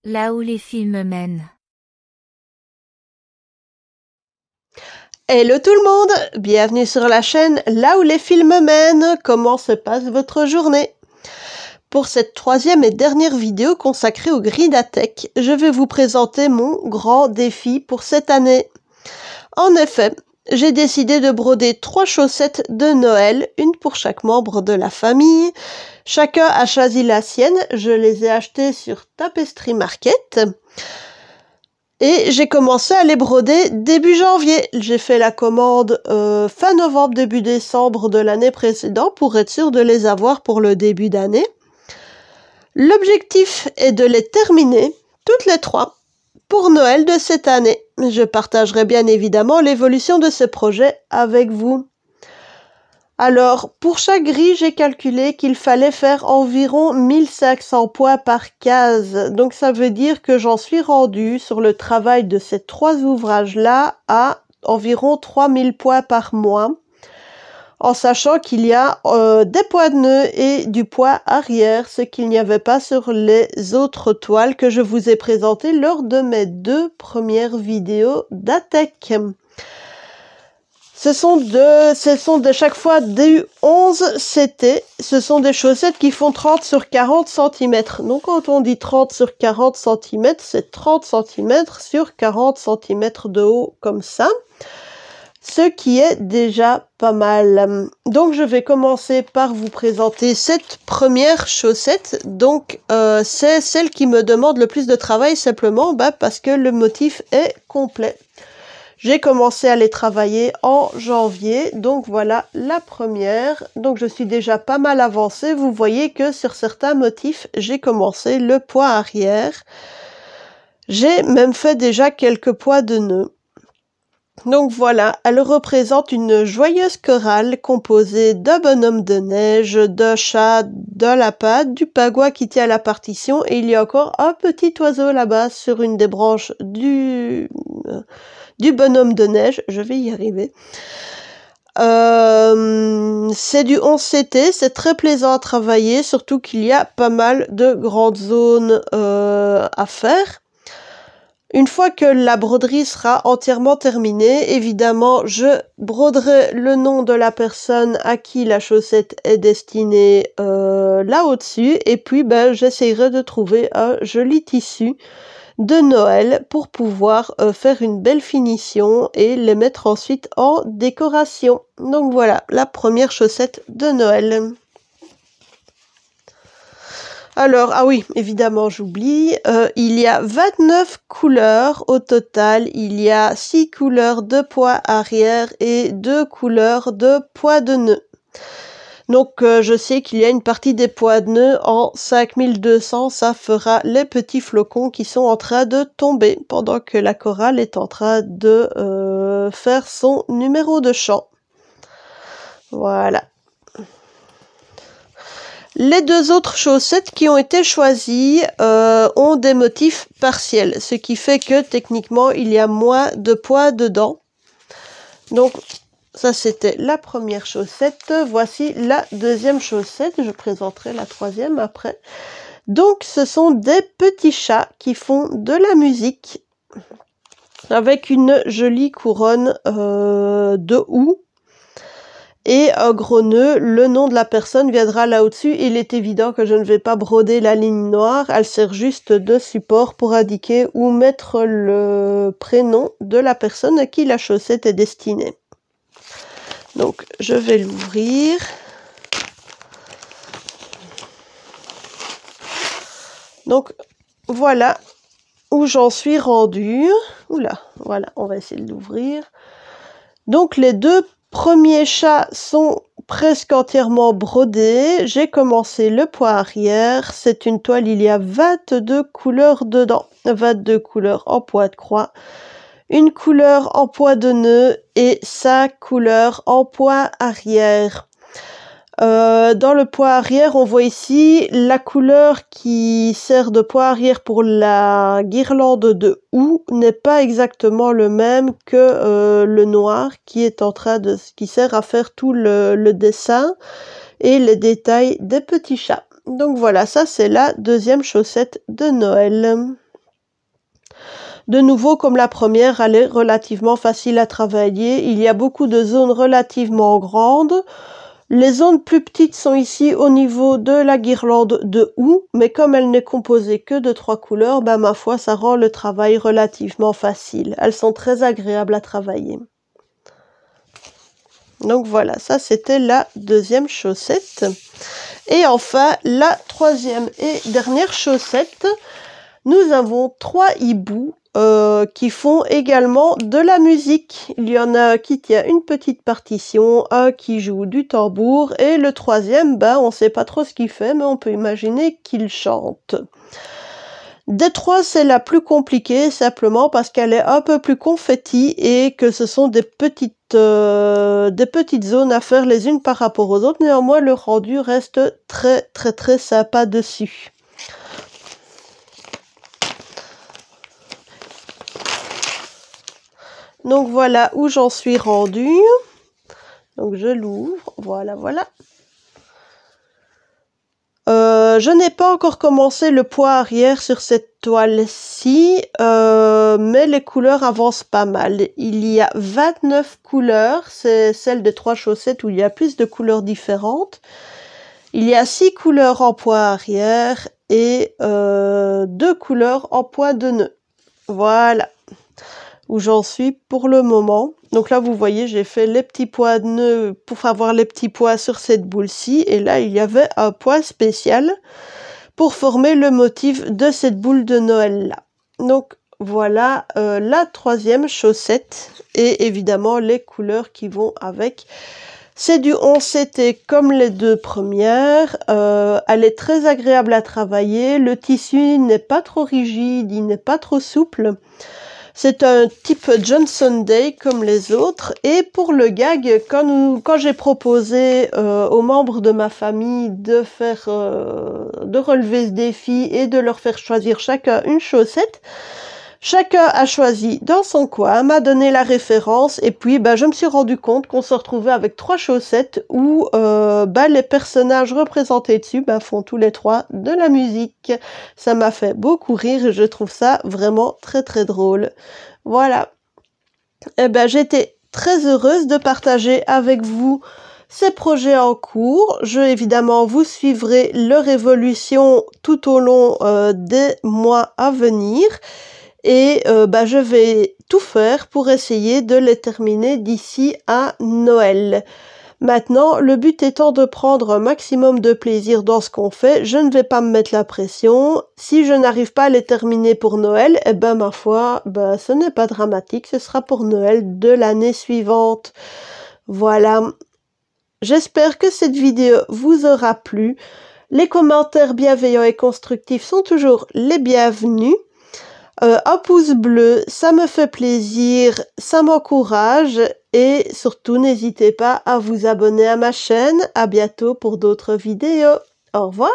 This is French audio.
Là où les films mènent. Hello tout le monde, bienvenue sur la chaîne Là où les films mènent. Comment se passe votre journée? Pour cette troisième et dernière vidéo consacrée au Gridatech, je vais vous présenter mon grand défi pour cette année. En effet, j'ai décidé de broder 3 chaussettes de Noël, une pour chaque membre de la famille. Chacun a choisi la sienne, je les ai achetées sur Tapestry Market. Et j'ai commencé à les broder début janvier. J'ai fait la commande fin novembre, début décembre de l'année précédente pour être sûr de les avoir pour le début d'année. L'objectif est de les terminer toutes les 3 pour Noël de cette année. Je partagerai bien évidemment l'évolution de ce projet avec vous. Alors, pour chaque grille, j'ai calculé qu'il fallait faire environ 1500 poids par case. Donc, ça veut dire que j'en suis rendue sur le travail de ces 3 ouvrages-là à environ 3000 poids par mois, en sachant qu'il y a des poids de nœud et du poids arrière, ce qu'il n'y avait pas sur les autres toiles que je vous ai présentées lors de mes 2 premières vidéos d'Atech. Ce sont de chaque fois du 11 CT. Ce sont des chaussettes qui font 30 sur 40 cm. Donc quand on dit 30 sur 40 cm, c'est 30 cm sur 40 cm de haut comme ça. Ce qui est déjà pas mal. Donc je vais commencer par vous présenter cette première chaussette. Donc c'est celle qui me demande le plus de travail simplement parce que le motif est complet. J'ai commencé à les travailler en janvier, donc voilà la première. Donc je suis déjà pas mal avancée. Vous voyez que sur certains motifs, j'ai commencé le poids arrière. J'ai même fait déjà quelques poids de nœuds. Donc voilà, elle représente une joyeuse chorale composée d'un bonhomme de neige, d'un chat, d'un lapin, du pingouin qui tient la partition et il y a encore un petit oiseau là-bas sur une des branches du bonhomme de neige, je vais y arriver. C'est du 11 CT, c'est très plaisant à travailler, surtout qu'il y a pas mal de grandes zones à faire. Une fois que la broderie sera entièrement terminée, évidemment, je broderai le nom de la personne à qui la chaussette est destinée là au-dessus, et puis j'essaierai de trouver un joli tissu de Noël pour pouvoir faire une belle finition et les mettre ensuite en décoration. Donc voilà, la première chaussette de Noël. Alors, ah oui, évidemment, j'oublie, il y a 29 couleurs au total, il y a 6 couleurs de poids arrière et 2 couleurs de poids de nœud. Donc je sais qu'il y a une partie des poids de nœud en 5200, ça fera les petits flocons qui sont en train de tomber pendant que la chorale est en train de faire son numéro de chant. Voilà. Les 2 autres chaussettes qui ont été choisies ont des motifs partiels, ce qui fait que techniquement il y a moins de poids dedans. Donc ça, c'était la première chaussette. Voici la deuxième chaussette. Je présenterai la troisième après. Donc, ce sont des petits chats qui font de la musique avec une jolie couronne de houx et un gros nœud. Le nom de la personne viendra là au-dessus. Il est évident que je ne vais pas broder la ligne noire. Elle sert juste de support pour indiquer où mettre le prénom de la personne à qui la chaussette est destinée. Donc, je vais l'ouvrir. Donc, voilà où j'en suis rendue. Oula, voilà, on va essayer de l'ouvrir. Donc, les 2 premiers chats sont presque entièrement brodés. J'ai commencé le poids arrière. C'est une toile, il y a 22 couleurs dedans. 22 couleurs en poids de croix. Une couleur en poids de nœud et 5 couleurs en poids arrière. Dans le poids arrière, on voit ici la couleur qui sert de poids arrière pour la guirlande de houx n'est pas exactement le même que le noir qui sert à faire tout le dessin et les détails des petits chats. Donc voilà, ça c'est la deuxième chaussette de Noël. De nouveau, comme la première, elle est relativement facile à travailler. Il y a beaucoup de zones relativement grandes. Les zones plus petites sont ici au niveau de la guirlande de houx, mais comme elle n'est composée que de 3 couleurs, ben ma foi, ça rend le travail relativement facile. Elles sont très agréables à travailler. Donc voilà, ça c'était la deuxième chaussette. Et enfin, la troisième et dernière chaussette, nous avons 3 hiboux qui font également de la musique. Il y en a qui tient une petite partition, un qui joue du tambour, et le troisième, ben, on ne sait pas trop ce qu'il fait, mais on peut imaginer qu'il chante. Des 3, c'est la plus compliquée, simplement parce qu'elle est un peu plus confetti et que ce sont des petites zones à faire les unes par rapport aux autres. Néanmoins, le rendu reste très sympa dessus. Donc voilà où j'en suis rendue. Donc je l'ouvre, voilà. Je n'ai pas encore commencé le poids arrière sur cette toile-ci, mais les couleurs avancent pas mal. Il y a 29 couleurs, c'est celle des 3 chaussettes où il y a plus de couleurs différentes. Il y a 6 couleurs en poids arrière et 2 couleurs en poids de nœud. Voilà où j'en suis pour le moment. Donc là, vous voyez, j'ai fait les petits pois de nœud pour avoir les petits pois sur cette boule-ci. Et là, il y avait un pois spécial pour former le motif de cette boule de Noël-là. Donc voilà la troisième chaussette et évidemment les couleurs qui vont avec. C'est du 11CT comme les 2 premières. Elle est très agréable à travailler. Le tissu n'est pas trop rigide, il n'est pas trop souple. C'est un type Johnson Day comme les autres. Et pour le gag, quand j'ai proposé aux membres de ma famille de relever ce défi et de leur faire choisir chacun une chaussette, chacun a choisi dans son coin, m'a donné la référence et puis je me suis rendu compte qu'on se retrouvait avec 3 chaussettes où les personnages représentés dessus font tous les 3 de la musique. Ça m'a fait beaucoup rire et je trouve ça vraiment très drôle. Voilà. J'étais très heureuse de partager avec vous ces projets en cours. Évidemment, vous suivrez leur évolution tout au long des mois à venir. Et je vais tout faire pour essayer de les terminer d'ici à Noël. Maintenant, le but étant de prendre un maximum de plaisir dans ce qu'on fait, je ne vais pas me mettre la pression. Si je n'arrive pas à les terminer pour Noël, ma foi, ce n'est pas dramatique, ce sera pour Noël de l'année suivante. Voilà. J'espère que cette vidéo vous aura plu. Les commentaires bienveillants et constructifs sont toujours les bienvenus. Un pouce bleu, ça me fait plaisir, ça m'encourage et surtout n'hésitez pas à vous abonner à ma chaîne. À bientôt pour d'autres vidéos. Au revoir.